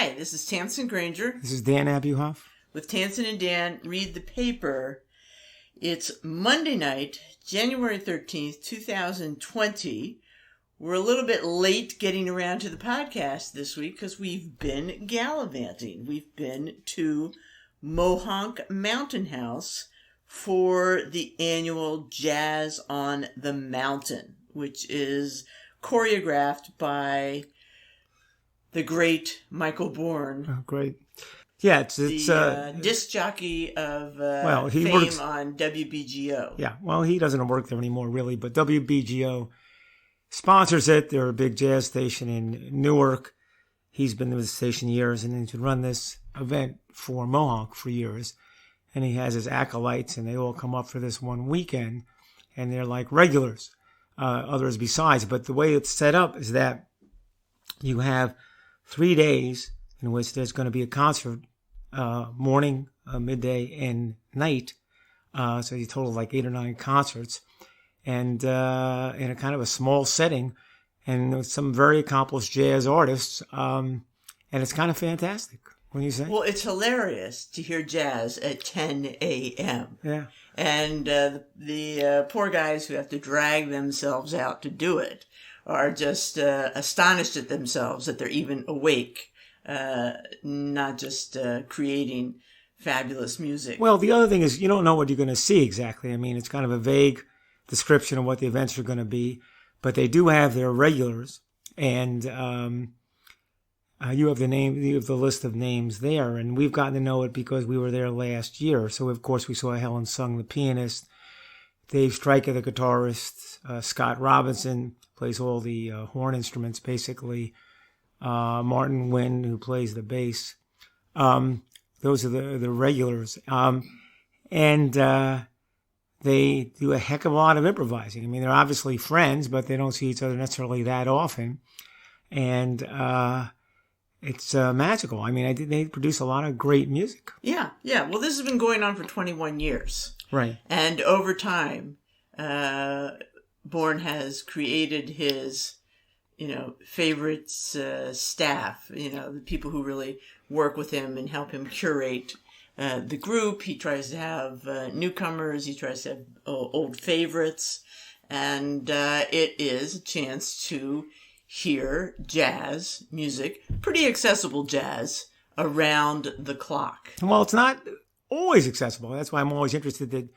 Hi, this is Tamsen Granger. This is Dan Abuhoff. With Tamsen and Dan Read the Paper. It's Monday night, January 13th, 2020. We're a little bit late getting around to the podcast this week because we've been gallivanting. We've been to Mohonk Mountain House for the annual Jazz on the Mountain, which is choreographed by the great Michael Bourne. Oh, great. Yeah, it's the disc jockey of fame works on WBGO. Yeah, well, he doesn't work there anymore, really, but WBGO sponsors it. They're a big jazz station in Newark. He's been with the station years, and he's run this event for Mohonk for years. And he has his acolytes, and they all come up for this one weekend, and they're like regulars, others besides. But the way it's set up is that you have 3 days in which there's going to be a concert, morning, midday, and night. So you total like 8 or 9 concerts, and in a kind of a small setting, and with some very accomplished jazz artists, and it's kind of fantastic. When you say, well, it's hilarious to hear jazz at 10 a.m. Yeah, and the poor guys who have to drag themselves out to do it are just astonished at themselves that they're even awake, not just creating fabulous music. Well, the other thing is you don't know what you're going to see exactly. I mean, it's kind of a vague description of what the events are going to be, but they do have their regulars, and you have the list of names there, and we've gotten to know it because we were there last year. So, of course, we saw Helen Sung, the pianist, Dave Stryker, the guitarist, Scott Robinson plays all the horn instruments, basically, Martin Wynn, who plays the bass. Those are the regulars. And they do a heck of a lot of improvising. I mean, they're obviously friends, but they don't see each other necessarily that often. And it's magical. I mean, they produce a lot of great music. Yeah. Well, this has been going on for 21 years. Right. And over time, Bourne has created his, favorites staff, the people who really work with him and help him curate the group. He tries to have newcomers. He tries to have old favorites. And it is a chance to hear jazz music, pretty accessible jazz, around the clock. Well, it's not always accessible. That's why I'm always interested that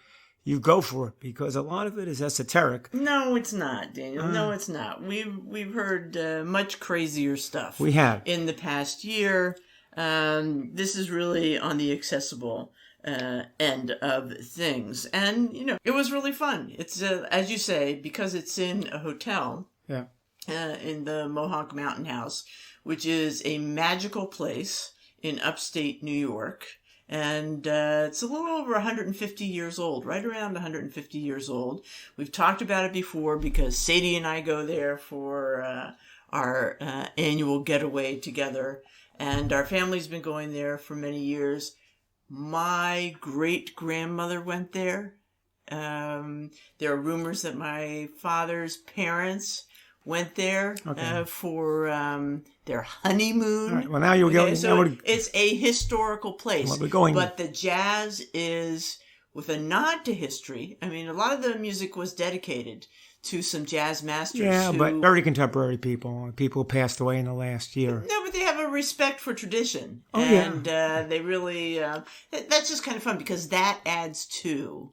you go for it, because a lot of it is esoteric. No, it's not, Daniel. No, it's not. We've heard much crazier stuff. We have in the past year. This is really on the accessible end of things, and it was really fun. It's as you say, because it's in a hotel. Yeah. In the Mohonk Mountain House, which is a magical place in upstate New York. And it's a little over 150 years old, right around 150 years old. We've talked about it before because Sadie and I go there for our annual getaway together. And our family's been going there for many years. My great-grandmother went there. There are rumors that my father's parents went there for their honeymoon. All right. Well, now you're going. So it's a historical place. Well, we're going. But the jazz is with a nod to history. I mean, a lot of the music was dedicated to some jazz masters. Yeah, but very contemporary people who passed away in the last year. No, but they have a respect for tradition. Oh, and they really, that's just kind of fun because that adds to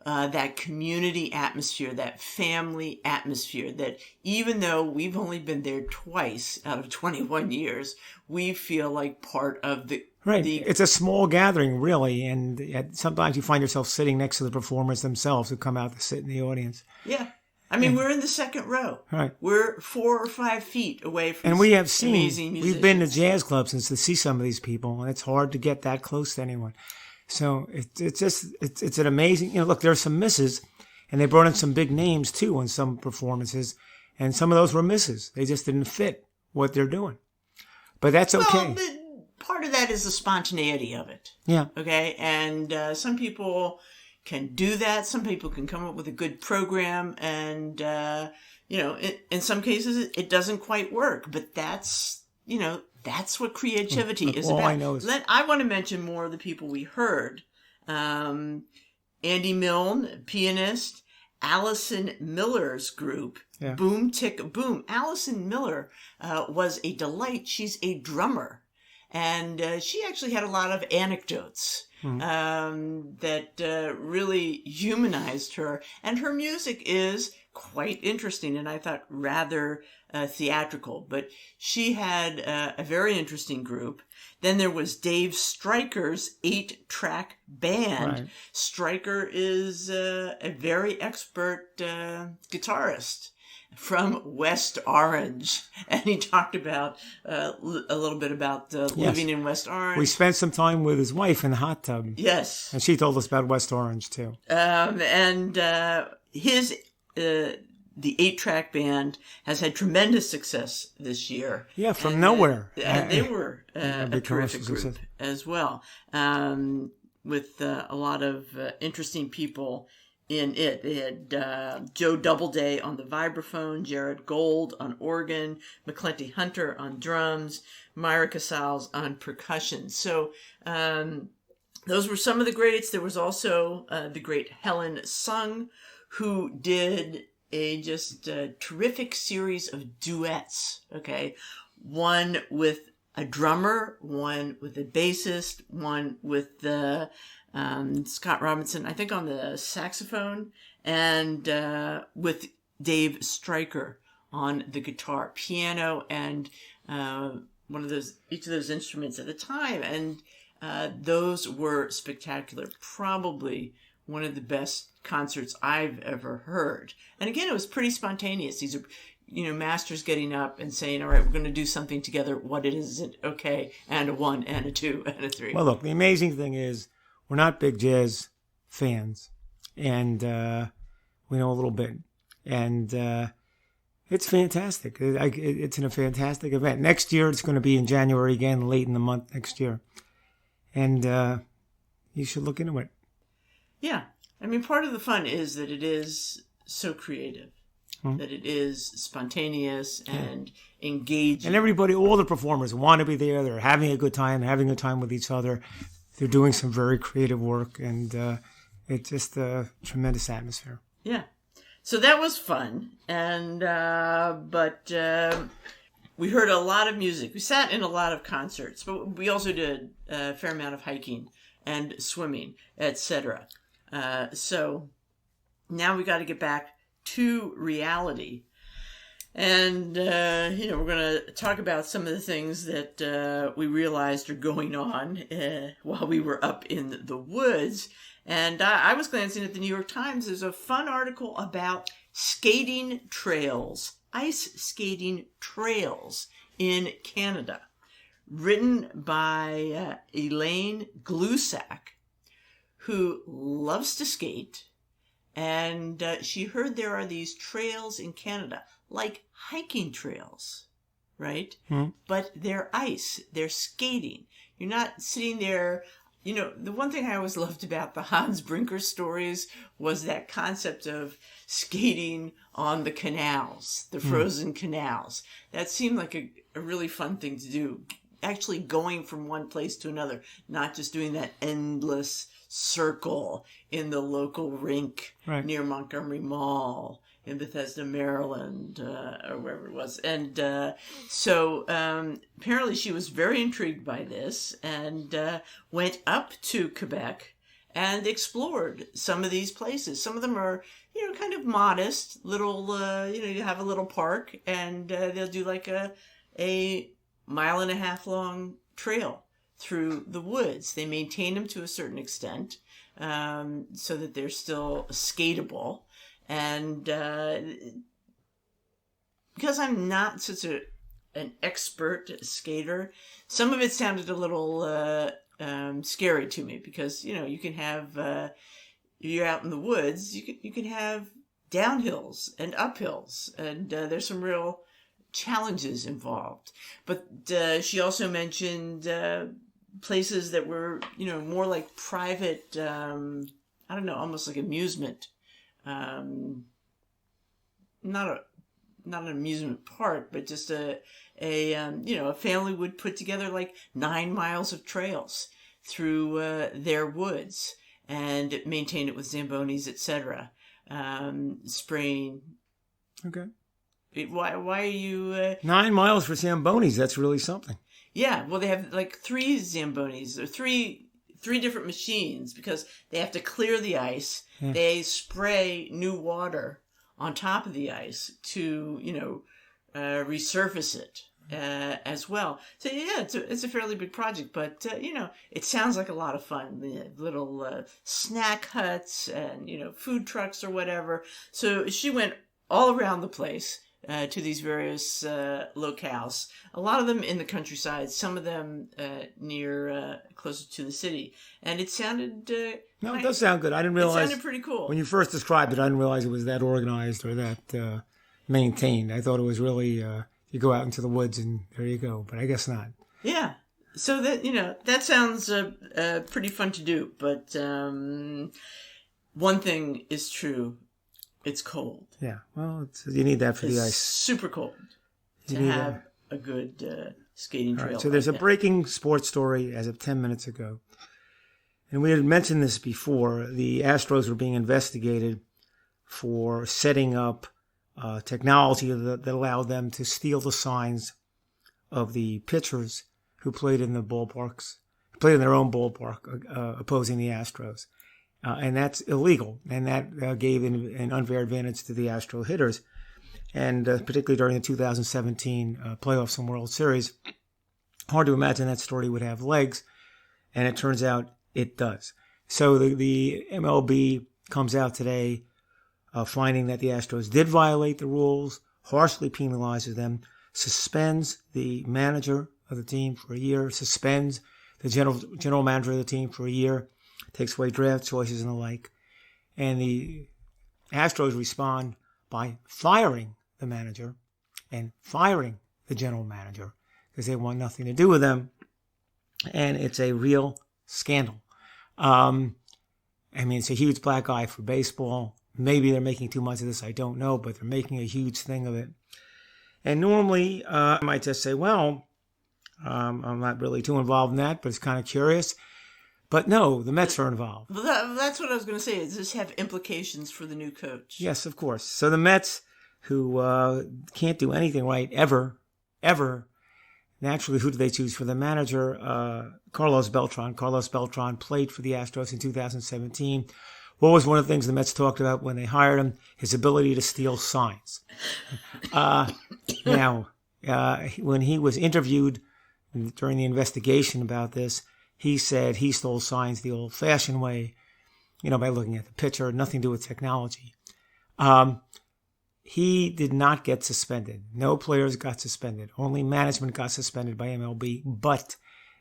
that community atmosphere, that family atmosphere, that even though we've only been there twice out of 21 years, we feel like part of the... Right. It's a small gathering, really, and sometimes you find yourself sitting next to the performers themselves who come out to sit in the audience. Yeah. I mean, we're in the second row. Right. We're 4 or 5 feet away from and we have seen, amazing musicians. We've been to jazz clubs and to see some of these people, and it's hard to get that close to anyone. So it's an amazing, look, there's some misses, and they brought in some big names too on some performances, and some of those were misses. They just didn't fit what they're doing. But that's okay. Well, part of that is the spontaneity of it. Yeah. Okay. And some people can do that. Some people can come up with a good program, and in some cases it doesn't quite work. But that's That's what creativity is all about. I know is... I want to mention more of the people we heard. Andy Milne, pianist. Allison Miller's group, Yeah. Boom Tick Boom. Allison Miller was a delight. She's a drummer. And she actually had a lot of anecdotes that really humanized her. And her music is quite interesting, and I thought rather theatrical. But she had a very interesting group. Then there was Dave Stryker's 8-track band. Right. Stryker is a very expert guitarist from West Orange. And he talked about a little bit about living in West Orange. We spent some time with his wife in the hot tub. Yes. And she told us about West Orange, too. The 8-track band has had tremendous success this year. Yeah, from nowhere. And they were a terrific group success as well, with a lot of interesting people in it. They had Joe Doubleday on the vibraphone, Jared Gold on organ, McClenty Hunter on drums, Myra Casals on percussion. So those were some of the greats. There was also the great Helen Sung, who did a terrific series of duets, okay? One with a drummer, one with a bassist, one with the Scott Robinson, I think on the saxophone, and with Dave Stryker on the guitar, piano, and each of those instruments at the time. And those were spectacular. Probably one of the best concerts I've ever heard. And again, it was pretty spontaneous. These are, masters getting up and saying, all right, we're going to do something together. What is it? Okay. And a 1 and a 2 and a 3. Well, look, the amazing thing is we're not big jazz fans, and we know a little bit. And it's fantastic. It's a fantastic event. Next year, it's going to be in January again, late in the month next year. And you should look into it. Yeah. I mean, part of the fun is that it is so creative, that it is spontaneous and engaging. And everybody, all the performers want to be there. They're having a good time, having a time with each other. They're doing some very creative work, and it's just a tremendous atmosphere. Yeah. So that was fun. And, but we heard a lot of music. We sat in a lot of concerts, but we also did a fair amount of hiking and swimming, etc. So now we got to get back to reality. And, we're going to talk about some of the things that we realized are going on while we were up in the woods. And I was glancing at the New York Times. There's a fun article about skating trails, ice skating trails in Canada, written by Elaine Glusack, who loves to skate, and she heard there are these trails in Canada, like hiking trails, right? But they're ice, they're skating. You're not sitting there. The one thing I always loved about the Hans Brinker stories was that concept of skating on the canals, the frozen canals. That seemed like a really fun thing to do. Actually going from one place to another, not just doing that endless circle in the local rink near Montgomery Mall in Bethesda, Maryland, or wherever it was. And so apparently she was very intrigued by this and went up to Quebec and explored some of these places. Some of them are, kind of modest, little, you have a little park, and they'll do like a 1.5 mile long trail through the woods. They maintain them to a certain extent so that they're still skatable. And because I'm not such an expert skater, some of it sounded a little scary to me because, you can have, you're out in the woods, you can have downhills and uphills, and there's some real challenges involved. But she also mentioned places that were, more like private, almost like amusement. Not not an amusement park, but just a family would put together like 9 miles of trails through their woods and maintain it with Zambonis, etc. Spraying. Okay. Why are you... 9 miles for Zambonis, that's really something. Yeah, well, they have like 3 Zambonis, or three different machines, because they have to clear the ice. Yeah. They spray new water on top of the ice to, resurface it as well. So yeah, it's a fairly big project, but it sounds like a lot of fun. The little snack huts and food trucks or whatever. So she went all around the place. To these various locales. A lot of them in the countryside, some of them near closer to the city. And it sounded... No, it does sound good. I didn't realize... It sounded pretty cool. When you first described it, I didn't realize it was that organized or that maintained. I thought it was really, you go out into the woods and there you go. But I guess not. Yeah. So that sounds pretty fun to do. But one thing is true. It's cold. Yeah, well, you need that for the ice. Super cold to have a good skating trail. Right, so there's a breaking sports story as of 10 minutes ago. And we had mentioned this before. The Astros were being investigated for setting up technology that allowed them to steal the signs of the pitchers who played in the ballparks, played in their own ballpark opposing the Astros. And that's illegal, and that gave an unfair advantage to the Astro hitters, and particularly during the 2017 playoffs and World Series. Hard to imagine that story would have legs, and it turns out it does. So the MLB comes out today finding that the Astros did violate the rules, harshly penalizes them, suspends the manager of the team for a year, suspends the general manager of the team for a year, takes away draft choices and the like. And the Astros respond by firing the manager and firing the general manager because they want nothing to do with them. And it's a real scandal. It's a huge black eye for baseball. Maybe they're making too much of this, I don't know, but they're making a huge thing of it. And normally, I might just say, well, I'm not really too involved in that, but it's kind of curious. But no, the Mets are involved. That's what I was going to say. Does this have implications for the new coach? Yes, of course. So the Mets, who can't do anything right ever, naturally, who do they choose for the manager? Carlos Beltran. Carlos Beltran played for the Astros in 2017. What was one of the things the Mets talked about when they hired him? His ability to steal signs. Now, when he was interviewed during the investigation about this, he said he stole signs the old-fashioned way, by looking at the pitcher, nothing to do with technology. He did not get suspended. No players got suspended. Only management got suspended by MLB, but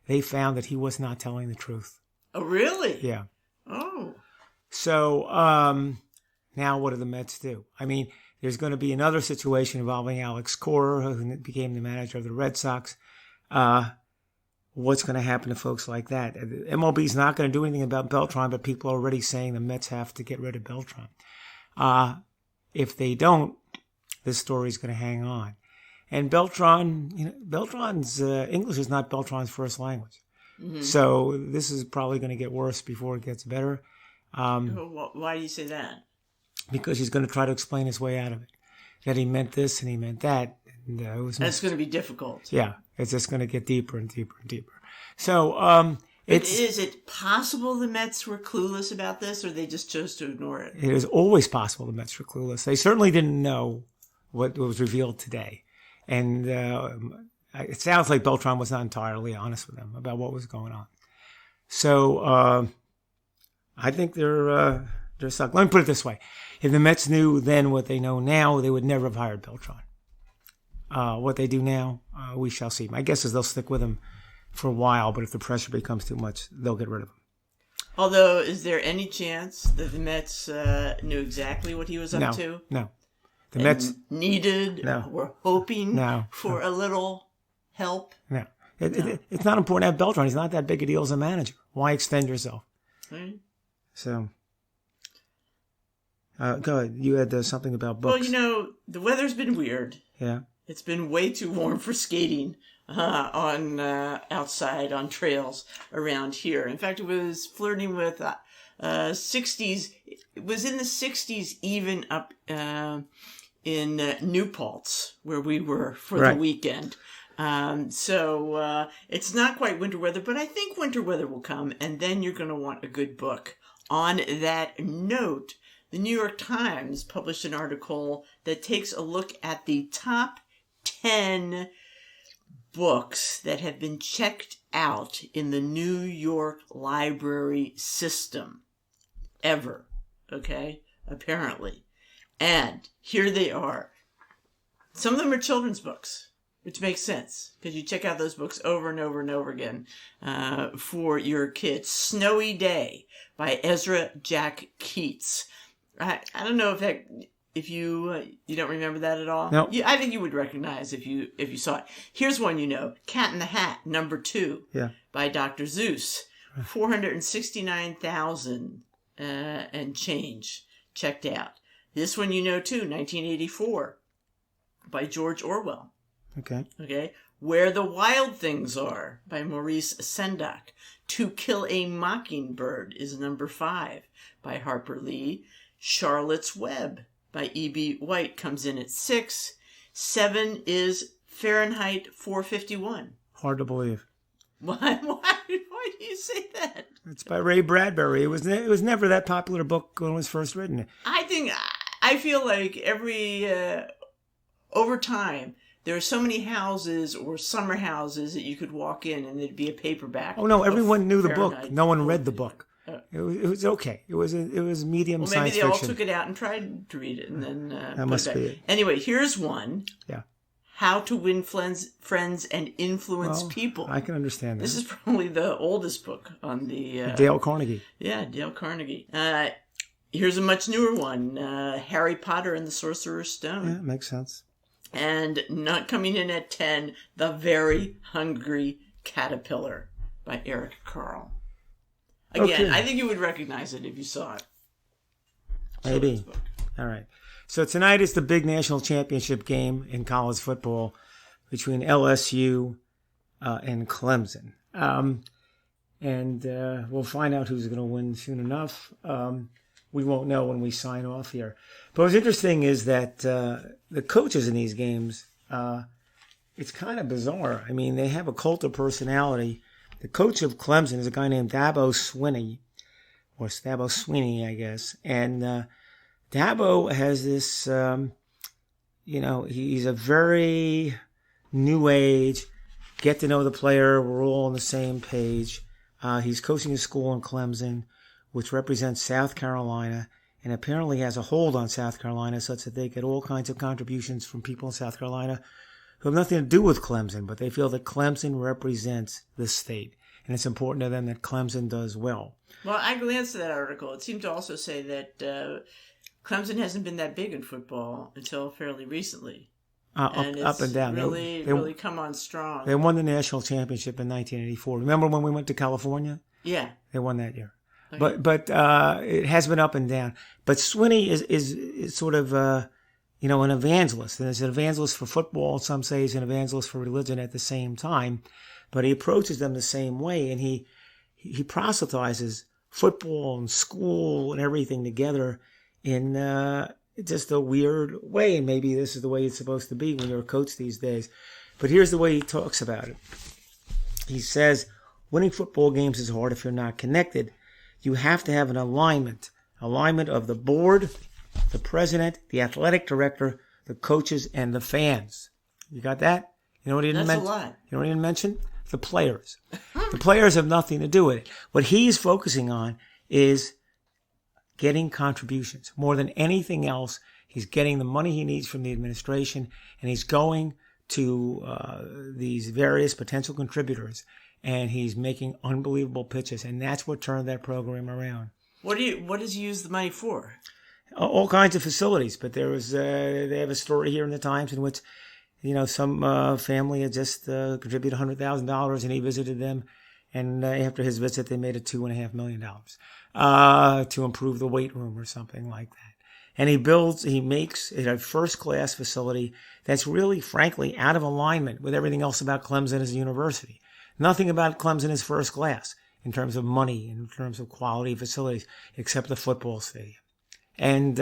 they found that he was not telling the truth. Oh, really? Yeah. Oh. So now what do the Mets do? There's going to be another situation involving Alex Cora, who became the manager of the Red Sox. What's going to happen to folks like that? MLB's not going to do anything about Beltran, but people are already saying the Mets have to get rid of Beltran. If they don't, this story's going to hang on. And Beltran's English is not Beltran's first language. Mm-hmm. So this is probably going to get worse before it gets better. Why do you say that? Because he's going to try to explain his way out of it. That he meant this and he meant that. And that's going to be difficult. Yeah. It's just going to get deeper and deeper and deeper. So, is it possible the Mets were clueless about this, or they just chose to ignore it? It is always possible the Mets were clueless. They certainly didn't know what was revealed today. And it sounds like Beltran was not entirely honest with them about what was going on. So, I think they're stuck. Let me put it this way. If the Mets knew then what they know now, they would never have hired Beltran. What they do now, we shall see. My guess is they'll stick with him for a while, but if the pressure becomes too much, they'll get rid of him. Although, is there any chance that the Mets knew exactly what he was up to? No. The Mets were hoping for a little help? No. It's not important to have Beltran. He's not that big a deal as a manager. Why extend yourself? Right. So, Go ahead. You had something about books. Well, the weather's been weird. Yeah. It's been way too warm for skating on outside on trails around here. In fact, it was flirting with 60s. It was in the 60s even up in New Paltz, where we were for the weekend. So it's not quite winter weather, but I think winter weather will come, and then you're going to want a good book. On that note, the New York Times published an article that takes a look at the top 10 books that have been checked out in the New York library system ever. Okay? Apparently. And here they are. Some of them are children's books, which makes sense because you check out those books over and over and over again for your kids. Snowy Day by Ezra Jack Keats. I don't know if you don't remember that at all. No. I think you would recognize if you saw it. Here's one Cat in the Hat, number 2, by Dr. Seuss. 469,000 and change checked out. This one too, 1984, by George Orwell. Okay. Where the Wild Things Are, by Maurice Sendak. To Kill a Mockingbird is number 5, by Harper Lee. Charlotte's Web, by E.B. White, comes in at 6. 7 is Fahrenheit 451. Hard to believe. Why do you say that? It's by Ray Bradbury. It was never that popular book when it was first written. I feel like over time, there are so many houses or summer houses that you could walk in and there'd be a paperback. Oh no, everyone knew the book. No one read the book. It was okay. It was medium science fiction. Maybe they all took it out and tried to read it, and then that must be it. Anyway, here's one. Yeah. How to Win Friends and Influence People. I can understand that. This is probably the oldest book on the Dale Carnegie. Yeah, Dale Carnegie. Here's a much newer one. Harry Potter and the Sorcerer's Stone. Yeah, makes sense. And not coming in at 10, The Very Hungry Caterpillar by Eric Carle. Again, I think you would recognize it if you saw it. Maybe. All right. So tonight is the big national championship game in college football between LSU and Clemson. And we'll find out who's going to win soon enough. We won't know when we sign off here. But what's interesting is that the coaches in these games, it's kind of bizarre. I mean, they have a cult of personality. The coach of Clemson is a guy named Dabo Swinney, or Dabo Sweeney, I guess. And Dabo has this, he's a very new age, get to know the player, we're all on the same page. He's coaching a school in Clemson, which represents South Carolina, and apparently has a hold on South Carolina such that they get all kinds of contributions from people in South Carolina who have nothing to do with Clemson, but they feel that Clemson represents the state, and it's important to them that Clemson does well. Well, I glanced at that article. It seemed to also say that Clemson hasn't been that big in football until fairly recently. Up and down. Really come on strong. They won the national championship in 1984. Remember when we went to California? Yeah. They won that year. Okay. But it has been up and down. But Swinney is sort of an evangelist. And he's an evangelist for football. Some say he's an evangelist for religion at the same time. But he approaches them the same way. And he proselytizes football and school and everything together in just a weird way. And maybe this is the way it's supposed to be when you're a coach these days. But here's the way he talks about it. He says, winning football games is hard if you're not connected. You have to have an alignment of the board, the president, the athletic director, the coaches, and the fans. You got that? You know what he didn't mention? That's a lot. You know what he didn't mention? The players. The players have nothing to do with it. What he's focusing on is getting contributions. More than anything else, he's getting the money he needs from the administration, and he's going to these various potential contributors, and he's making unbelievable pitches, and that's what turned that program around. What does he use the money for? All kinds of facilities, but they have a story here in the Times in which some family had just contributed $100,000, and he visited them, and after his visit, they made it $2.5 million to improve the weight room or something like that. And he makes it a first-class facility that's really, frankly, out of alignment with everything else about Clemson as a university. Nothing about Clemson is first class in terms of money, in terms of quality facilities, except the football stadium. And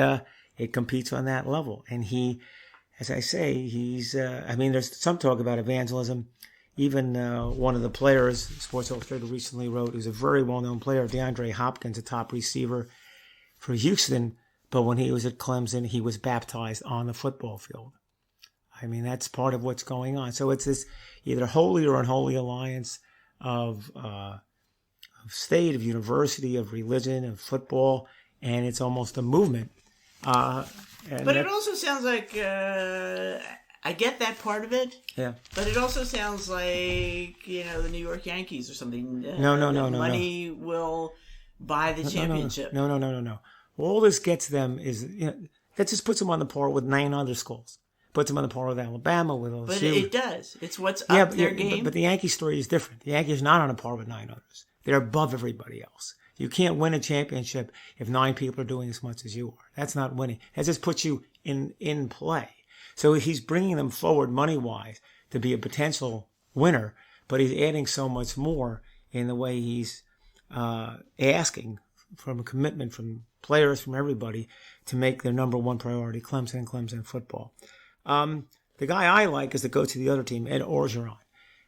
it competes on that level. And he, as I say, there's some talk about evangelism. Even one of the players, Sports Illustrated recently wrote, who's a very well-known player, DeAndre Hopkins, a top receiver for Houston, but when he was at Clemson, he was baptized on the football field. I mean, that's part of what's going on. So it's this either holy or unholy alliance of state, of university, of religion, of football, and it's almost a movement. But it also sounds like, I get that part of it. Yeah. But it also sounds like, the New York Yankees or something. No. Money will buy the championship. No. All this gets them is, that just puts them on the par with 9 other schools. Puts them on the par with Alabama, with LSU. But it does. It's what's up their game. But the Yankee story is different. The Yankees are not on a par with 9 others. They're above everybody else. You can't win a championship if 9 people are doing as much as you are. That's not winning. That just puts you in play. So he's bringing them forward money-wise to be a potential winner, but he's adding so much more in the way he's asking from a commitment from players, from everybody, to make their number one priority Clemson football. The guy I like is the coach of the other team, Ed Orgeron.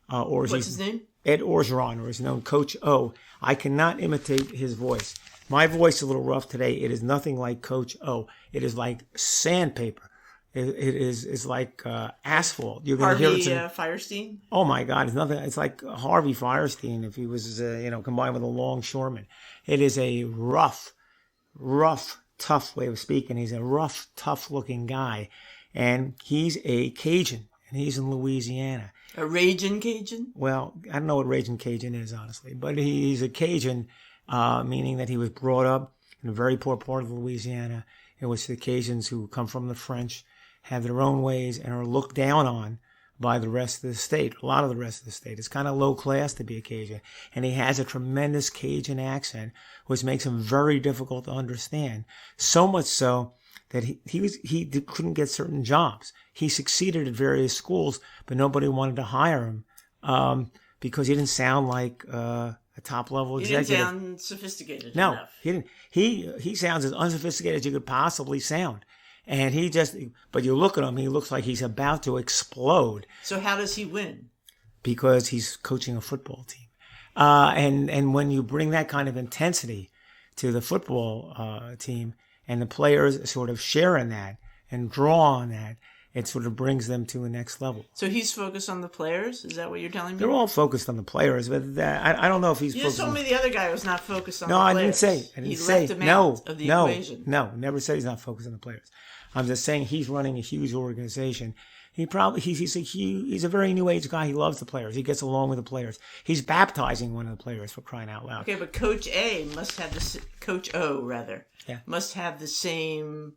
What's his name? Ed Orgeron, or he's known Coach O. I cannot imitate his voice. My voice is a little rough today. It is nothing like Coach O. It is like sandpaper. It's like asphalt. You're going to hear it. Firestein? Oh my God, it's nothing. It's like Harvey Firestein if he was, combined with a longshoreman. It is a rough, tough way of speaking. He's a rough, tough-looking guy, and he's a Cajun, and he's in Louisiana. A Ragin' Cajun? Well, I don't know what Ragin' Cajun is, honestly, but he's a Cajun, meaning that he was brought up in a very poor part of Louisiana, in which the Cajuns who come from the French have their own ways and are looked down on by the rest of the state, a lot of the rest of the state. It's kind of low class to be a Cajun. And he has a tremendous Cajun accent, which makes him very difficult to understand. So much so that he couldn't get certain jobs. He succeeded at various schools, but nobody wanted to hire him because he didn't sound like a top-level executive. He didn't sound sophisticated enough. No, he didn't. He sounds as unsophisticated as you could possibly sound. And but you look at him, he looks like he's about to explode. So how does he win? Because he's coaching a football team. And when you bring that kind of intensity to the football team, and the players sort of share in that and draw on that, it sort of brings them to the next level. So he's focused on the players? Is that what you're telling me? They're all focused on the players, but I don't know if he's focused. You just told me the other guy was not focused on the players. No, I didn't say. He left him out of the equation. No, never said he's not focused on the players. I'm just saying he's running a huge organization. He's a very new age guy. He loves the players. He gets along with the players. He's baptizing one of the players, for crying out loud. Okay, but Coach O must have the same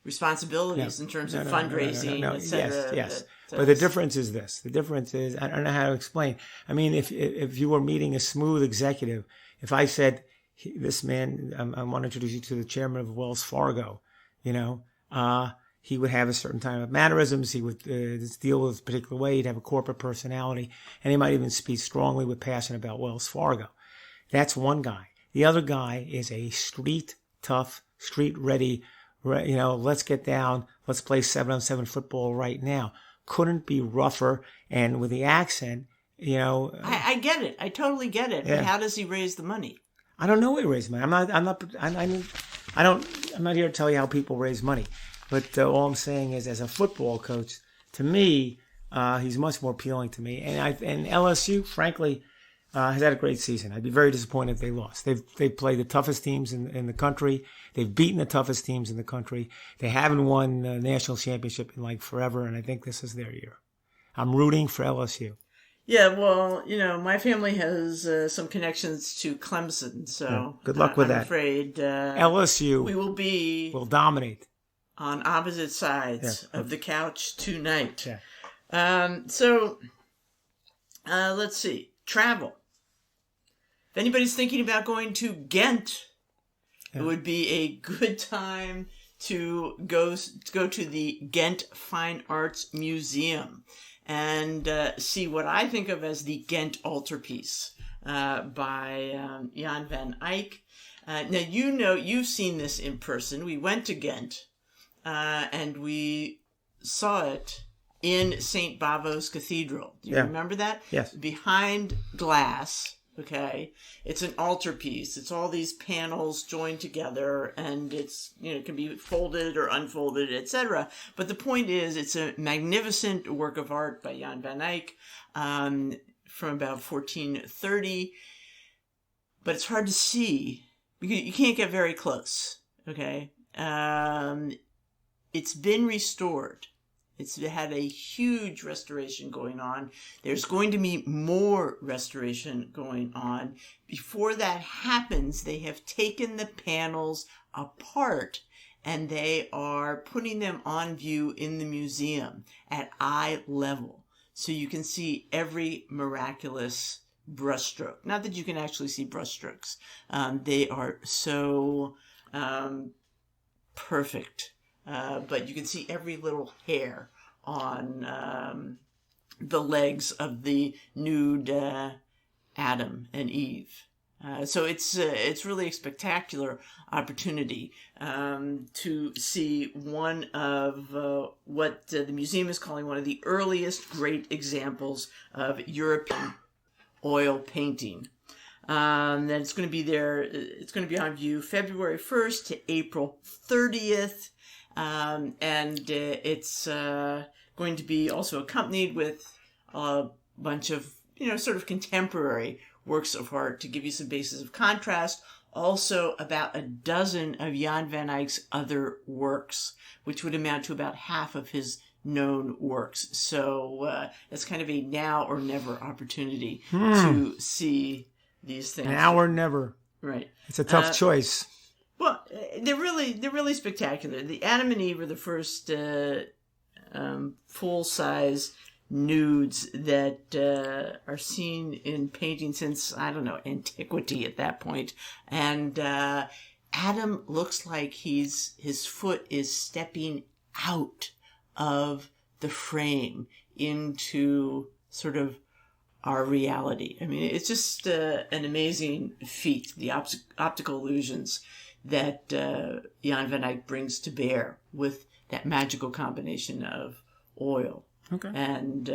responsibilities in terms of fundraising, etc. Yes. But the difference is this. The difference is, I don't know how to explain. I mean, if you were meeting a smooth executive, if I said, this man, I want to introduce you to the chairman of Wells Fargo, he would have a certain type of mannerisms. He would deal with a particular way. He'd have a corporate personality. And he might even speak strongly with passion about Wells Fargo. That's one guy. The other guy is a street tough, street ready, let's get down. Let's play 7-on-7 football right now. Couldn't be rougher. And with the accent, I get it. I totally get it. Yeah. But how does he raise the money? I don't know where he raised money. I'm not here to tell you how people raise money. But all I'm saying is, as a football coach, to me, he's much more appealing to me. And LSU, frankly, has had a great season. I'd be very disappointed if they lost. They've played the toughest teams in the country. They've beaten the toughest teams in the country. They haven't won a national championship in like forever, and I think this is their year. I'm rooting for LSU. Yeah, well, my family has some connections to Clemson, so good luck with that. I'm afraid LSU will dominate on opposite sides of the couch tonight. Yeah. So let's see. Travel. If anybody's thinking about going to Ghent, it would be a good time to go to the Ghent Fine Arts Museum and see what I think of as the Ghent altarpiece by Jan van Eyck. Now, you've seen this in person. We went to Ghent and we saw it in St. Bavo's Cathedral. Do you remember that? Yes. Behind glass, okay? It's an altarpiece. It's all these panels joined together, and it's, it can be folded or unfolded, etc. But the point is, it's a magnificent work of art by Jan van Eyck from about 1430. But it's hard to see because you can't get very close, okay? It's been restored. It's had a huge restoration going on. There's going to be more restoration going on. Before that happens, they have taken the panels apart and they are putting them on view in the museum at eye level. So you can see every miraculous brushstroke. Not that you can actually see brushstrokes. They are so perfect. But you can see every little hair on the legs of the nude Adam and Eve. So it's really a spectacular opportunity to see one of what the museum is calling one of the earliest great examples of European oil painting. Then it's going to be there. It's going to be on view February 1st to April 30th. And it's going to be also accompanied with a bunch of, sort of contemporary works of art to give you some basis of contrast. Also about a dozen of Jan van Eyck's other works, which would amount to about half of his known works. So it's kind of a now or never opportunity to see these things. Now or never. Right. It's a tough choice. Well, they're really spectacular. The Adam and Eve are the first full-size nudes that are seen in painting since, I don't know, antiquity at that point. And Adam looks like his foot is stepping out of the frame into sort of our reality. I mean, it's just an amazing feat, the optical illusions that Jan van Eyck brings to bear with that magical combination of oil and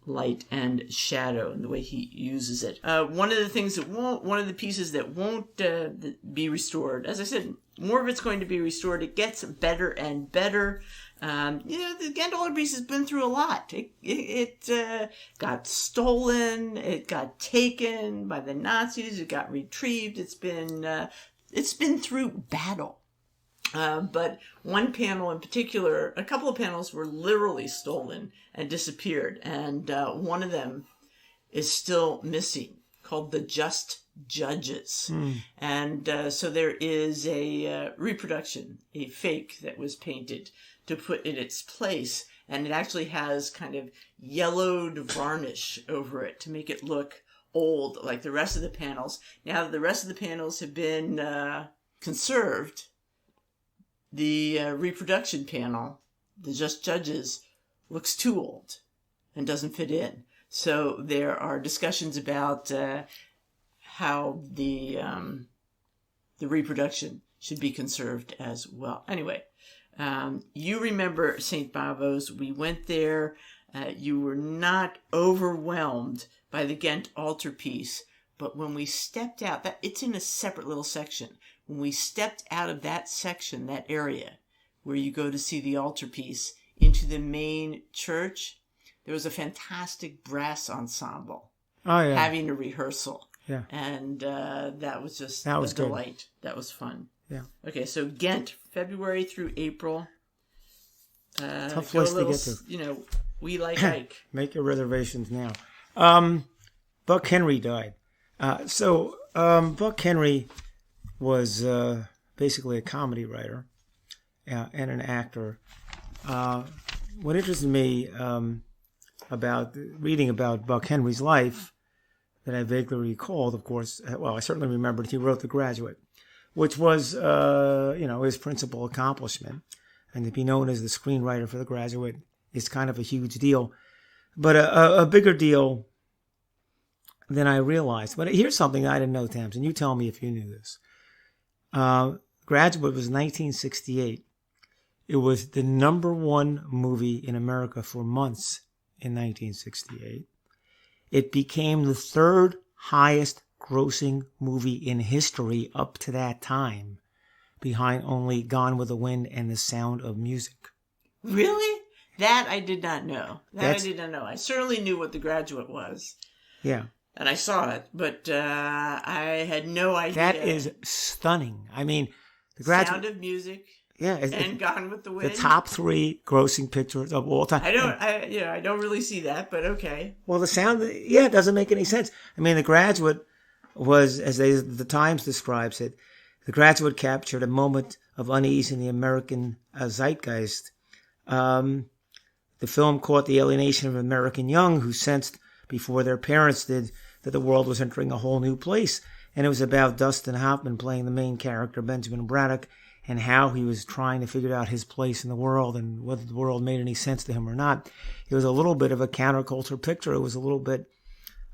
light and shadow and the way he uses it. One of the pieces that won't be restored, as I said, more of it's going to be restored. It gets better and better. The Ghent altarpiece has been through a lot. It got stolen. It got taken by the Nazis. It got retrieved. It's been through battle. But one panel in particular, a couple of panels were literally stolen and disappeared. And one of them is still missing, called The Just Judges. And so there is a reproduction, a fake that was painted to put in its place. And it actually has kind of yellowed varnish over it to make it look old, like the rest of the panels. Now that the rest of the panels have been conserved, the reproduction panel, The Just Judges, looks too old and doesn't fit in. So there are discussions about how the reproduction should be conserved as well. Anyway, you remember St. Bavo's. We went there. You were not overwhelmed by the Ghent altarpiece, but when we stepped out, it's in a separate little section. When we stepped out of that section, that area where you go to see the altarpiece, into the main church, there was a fantastic brass ensemble having a rehearsal. Yeah. And that was just a delight. That was fun. Yeah. Okay, so Ghent, February through April. Tough place to get to. We like Ike. Make your reservations now. Buck Henry died. Buck Henry was basically a comedy writer and an actor. What interested me about reading about Buck Henry's life that I vaguely recalled, of course, I certainly remembered he wrote The Graduate, which was, his principal accomplishment. And to be known as the screenwriter for The Graduate is kind of a huge deal. But a bigger deal than I realized. But here's something I didn't know, Tamsen. You tell me if you knew this. Graduate was 1968. It was the number one movie in America for months in 1968. It became the third highest grossing movie in history up to that time, behind only Gone with the Wind and The Sound of Music. Really? That I did not know. I did not know. I certainly knew what The Graduate was. Yeah. And I saw it, but I had no idea. That is stunning. I mean, The Graduate... Sound of Music. Yeah, and Gone with the Wind. The top three grossing pictures of all time. I don't really see that, but okay. Well, it doesn't make any sense. I mean, The Graduate was, as the Times describes it, The Graduate captured a moment of unease in the American zeitgeist. The film caught the alienation of American young who sensed before their parents did that the world was entering a whole new place. And it was about Dustin Hoffman playing the main character, Benjamin Braddock, and how he was trying to figure out his place in the world and whether the world made any sense to him or not. It was a little bit of a counterculture picture. It was a little bit,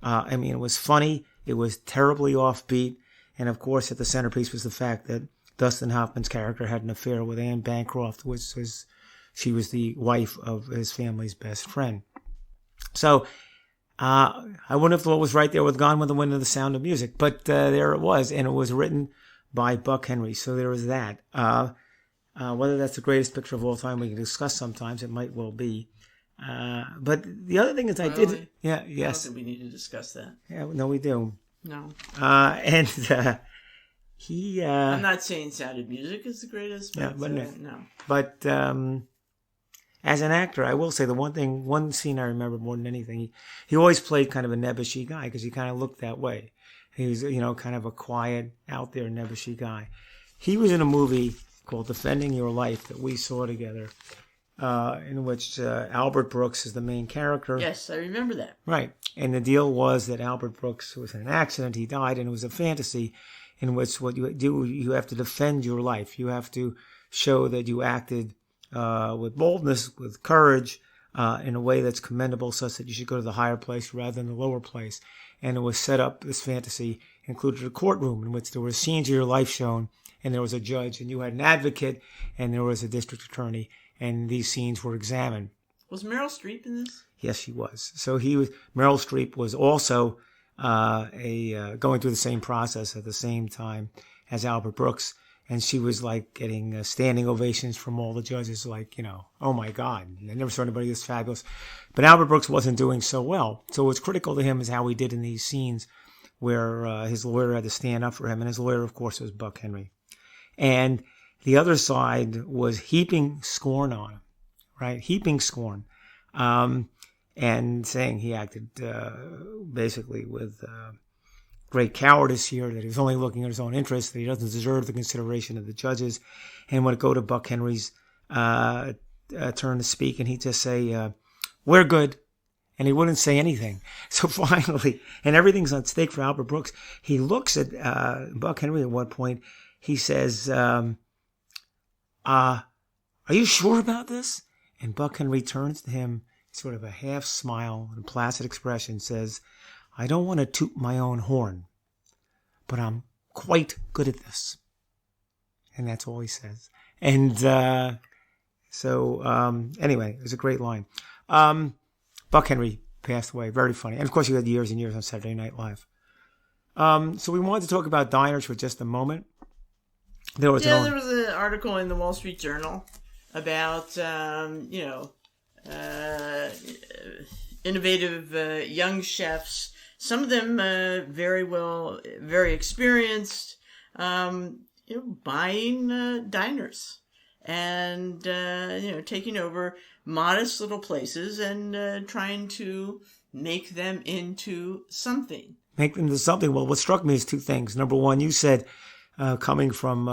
it was funny. It was terribly offbeat. And of course, at the centerpiece was the fact that Dustin Hoffman's character had an affair with Anne Bancroft, which was, she was the wife of his family's best friend. So, I wouldn't have thought it was right there with Gone with the Wind and The Sound of Music, but there it was, and it was written by Buck Henry. So there was that. Whether that's the greatest picture of all time, we can discuss sometimes. It might well be. But the other thing is, I don't think we need to discuss that. Yeah, no, we do. No. I'm not saying Sound of Music is the greatest. But, no. But as an actor, I will say the one scene I remember more than anything, he always played kind of a nebbishy guy because he kind of looked that way. He was, kind of a quiet, out there, nebbishy guy. He was in a movie called Defending Your Life that we saw together, in which Albert Brooks is the main character. Yes, I remember that. Right. And the deal was that Albert Brooks was in an accident. He died, and it was a fantasy in which what you do, you have to defend your life. You have to show that you acted with boldness, with courage, in a way that's commendable, such that you should go to the higher place rather than the lower place. And it was set up, this fantasy included a courtroom in which there were scenes of your life shown, and there was a judge, and you had an advocate, and there was a district attorney, and these scenes were examined. Was Meryl Streep in this? Yes, she was. So Meryl Streep was also going through the same process at the same time as Albert Brooks. And she was like getting standing ovations from all the judges, like, oh my God, I never saw anybody this fabulous. But Albert Brooks wasn't doing so well. So what's critical to him is how he did in these scenes where his lawyer had to stand up for him. And his lawyer, of course, was Buck Henry. And the other side was heaping scorn on him, right? Heaping scorn. And saying he acted basically with great cowardice here, that he was only looking at his own interests, that he doesn't deserve the consideration of the judges. And when it go to Buck Henry's turn to speak, and he'd just say, we're good. And he wouldn't say anything. So finally, and everything's on stake for Albert Brooks, he looks at Buck Henry at one point. He says, are you sure about this? And Buck Henry turns to him, sort of a half smile and placid expression, says, I don't want to toot my own horn, but I'm quite good at this. And that's all he says. And anyway, it was a great line. Buck Henry passed away. Very funny. And of course, he had years and years on Saturday Night Live. So we wanted to talk about diners for just a moment. There was an article in the Wall Street Journal about, innovative young chefs. Some of them very experienced, buying diners and taking over modest little places and trying to make them into something. Make them into something. Well, what struck me is two things. Number one, you said coming from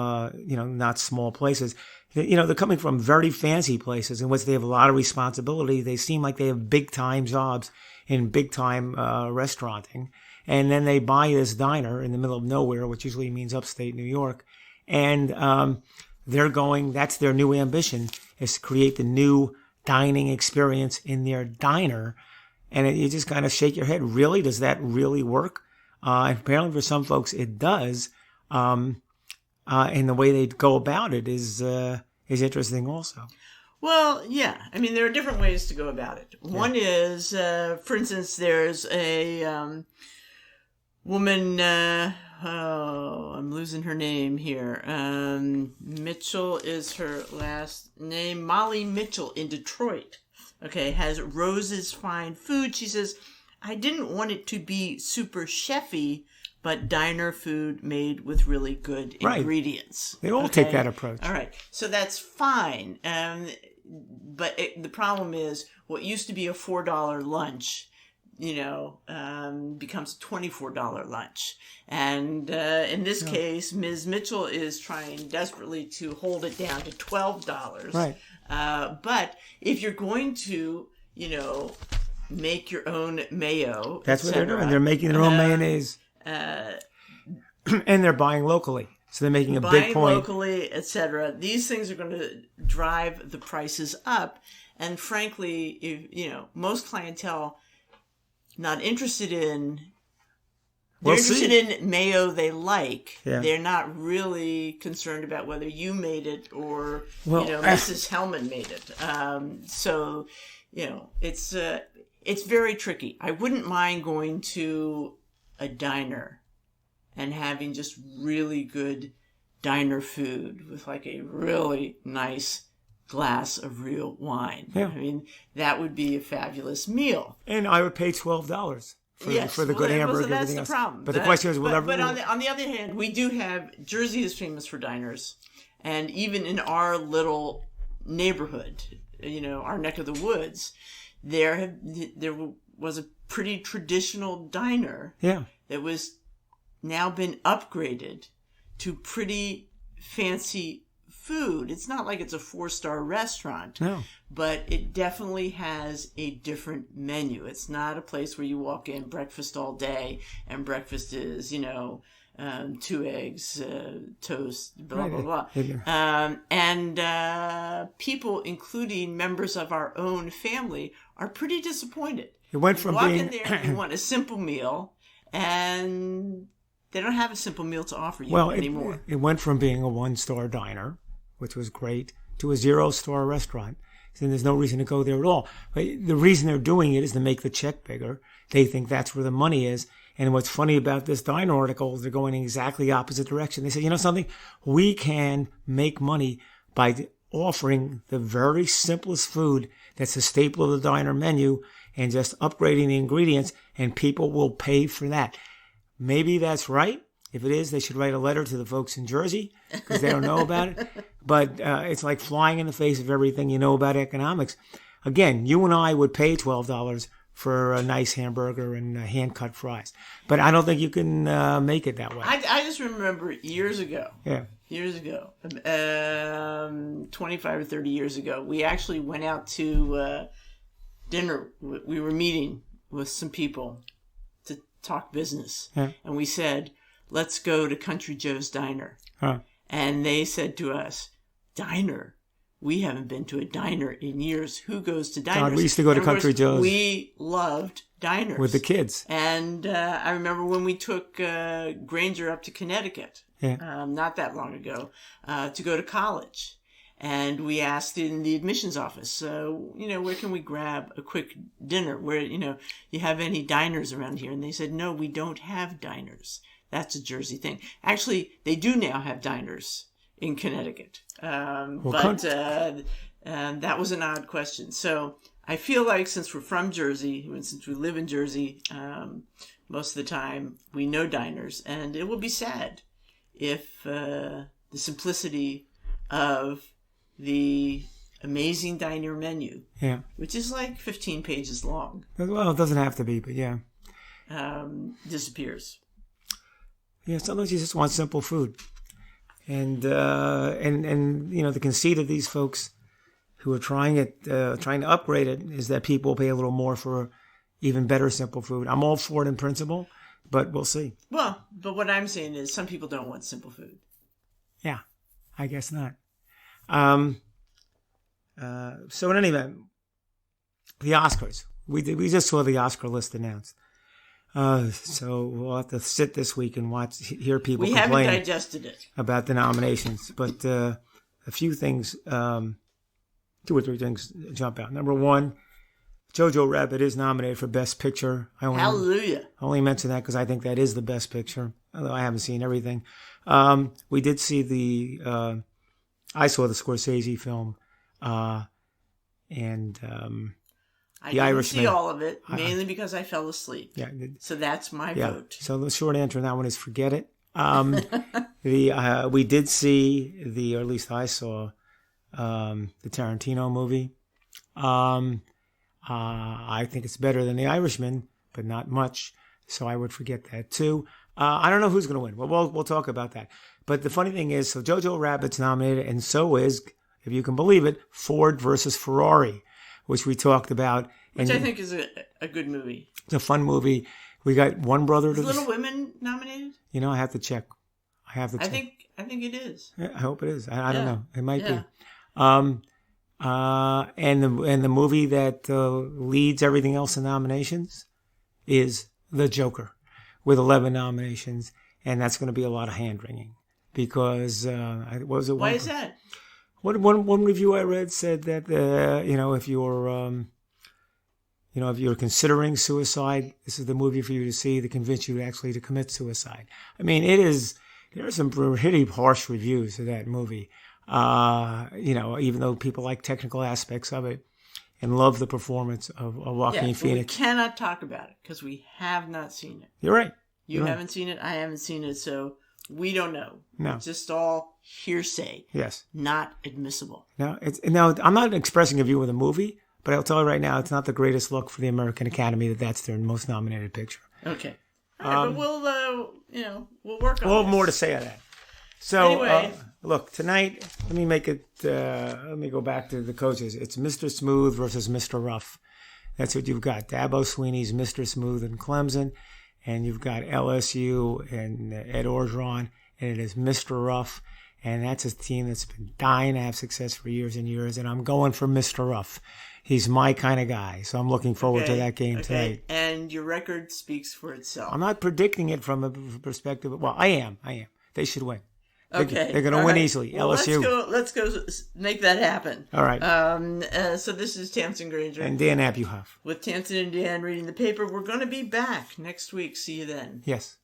not small places. They're coming from very fancy places in which they have a lot of responsibility. They seem like they have big-time jobs in big-time restauranting. And then they buy this diner in the middle of nowhere, which usually means upstate New York. And that's their new ambition, is to create the new dining experience in their diner. And you just kind of shake your head. Really? Does that really work? Apparently for some folks it does. And the way they go about it is interesting also. Well, yeah. I mean, there are different ways to go about it. One is, for instance, there's a woman, I'm losing her name here. Mitchell is her last name. Molly Mitchell in Detroit. Okay, has Rose's Fine Food. She says, I didn't want it to be super chefy, but diner food made with really good ingredients. They all take that approach. All right. So that's fine. But the problem is what used to be a $4 lunch, becomes a $24 lunch. And in this case, Ms. Mitchell is trying desperately to hold it down to $12. Right. But if you're going to, make your own mayo, that's what they're doing. They're making their own mayonnaise. And they're buying locally. So they're making a big point. Buying locally, etc. These things are going to drive the prices up. And frankly, if, most clientele not interested in... They're interested in mayo they like. Yeah. They're not really concerned about whether you made it or, Mrs. Hellman made it. So, it's very tricky. I wouldn't mind going to a diner and having just really good diner food with like a really nice glass of real wine. Yeah. I mean, that would be a fabulous meal. And I would pay $12 for the good hamburger and everything else. That's the problem. But the question is, but on the other hand, we do have, Jersey is famous for diners. And even in our little neighborhood, our neck of the woods, there was a pretty traditional diner that was now been upgraded to pretty fancy food. It's not like it's a 4-star restaurant, but it definitely has a different menu. It's not a place where you walk in breakfast all day and breakfast is, 2 eggs, toast, blah, blah, blah. And people, including members of our own family, are pretty disappointed. It went from walk in there, you want a simple meal, and they don't have a simple meal to offer you anymore. It went from being a 1-star diner, which was great, to a 0-star restaurant. And there's no reason to go there at all. But the reason they're doing it is to make the check bigger. They think that's where the money is. And what's funny about this diner article is they're going in exactly the opposite direction. They say, something? We can make money by offering the very simplest food that's a staple of the diner menu and just upgrading the ingredients, and people will pay for that. Maybe that's right. If it is, they should write a letter to the folks in Jersey because they don't know about it. But it's like flying in the face of everything you know about economics. Again, you and I would pay $12 for a nice hamburger and hand-cut fries. But I don't think you can make it that way. I just remember years ago. Yeah. Years ago. 25 or 30 years ago. We actually went out to dinner. We were meeting with some people to talk business. Yeah. And we said, let's go to Country Joe's Diner. Huh. And they said to us, diner? We haven't been to a diner in years. Who goes to diners? God, we used to go to Country Joe's. We loved diners. With the kids. And I remember when we took Granger up to Connecticut, not that long ago, to go to college. And we asked in the admissions office, where can we grab a quick dinner? Where, you have any diners around here? And they said, no, we don't have diners. That's a Jersey thing. Actually, they do now have diners in Connecticut. That was an odd question. So I feel like since we're from Jersey, and since we live in Jersey, most of the time we know diners. And it will be sad if the simplicity of the amazing diner menu, which is like 15 pages long. Well, it doesn't have to be, but yeah. Disappears. Yeah, sometimes you just want simple food. And the conceit of these folks who are trying to upgrade it is that people pay a little more for even better simple food. I'm all for it in principle, but we'll see. Well, but what I'm saying is some people don't want simple food. Yeah, I guess not. So in any event, the Oscars. We just saw the Oscar list announced. So we'll have to sit this week and hear people We complain haven't digested it about the nominations. But a few things, 2 or 3 things jump out. Number one, Jojo Rabbit is nominated for Best Picture. Hallelujah. I only mention that because I think that is the best picture, although I haven't seen everything. We did see I saw the Scorsese film, and I The didn't Irishman. see all of it, mainly because I fell asleep. Yeah. So that's my vote. So the short answer on that one is forget it. We did see or at least I saw, the Tarantino movie. I think it's better than The Irishman, but not much. So I would forget that too. I don't know who's going to win. Well, we'll talk about that. But the funny thing is, so Jojo Rabbit's nominated, and so is, if you can believe it, Ford versus Ferrari, which we talked about. Which I think is a good movie. It's a fun movie. We got One Brother to... Is Little Women nominated? I have to check. I think it is. Yeah, I hope it is. I don't know. It might be. And the movie that leads everything else in nominations is The Joker, with 11 nominations, and that's going to be a lot of hand wringing because Why is that? One review I read said that if you're considering suicide, this is the movie for you to see to convince you actually to commit suicide. I mean, there are some pretty harsh reviews of that movie. Even though people like technical aspects of it and love the performance of Joaquin Phoenix. We cannot talk about it because we have not seen it. You're right. You haven't seen it. I haven't seen it. So we don't know. No. It's just all hearsay. Yes. Not admissible. Now, I'm not expressing a view of the movie, but I'll tell you right now, it's not the greatest look for the American Academy that's their most nominated picture. Okay. All right, but we'll work on it. We'll have more to say on that. So, anyway. Look, tonight, let me go back to the coaches. It's Mr. Smooth versus Mr. Rough. That's what you've got. Dabo Swinney's Mr. Smooth in Clemson, and you've got LSU and Ed Orgeron, and it is Mr. Rough, and that's a team that's been dying to have success for years and years, and I'm going for Mr. Rough. He's my kind of guy, so I'm looking forward to that game tonight. And your record speaks for itself. I'm not predicting it from a perspective. Well, I am. They should win. Okay. They're going to win easily. Well, LSU. Let's go make that happen. All right. So this is Tamsen Granger. And Dan Abuhoff. With Tamsen and Dan reading the paper. We're going to be back next week. See you then. Yes.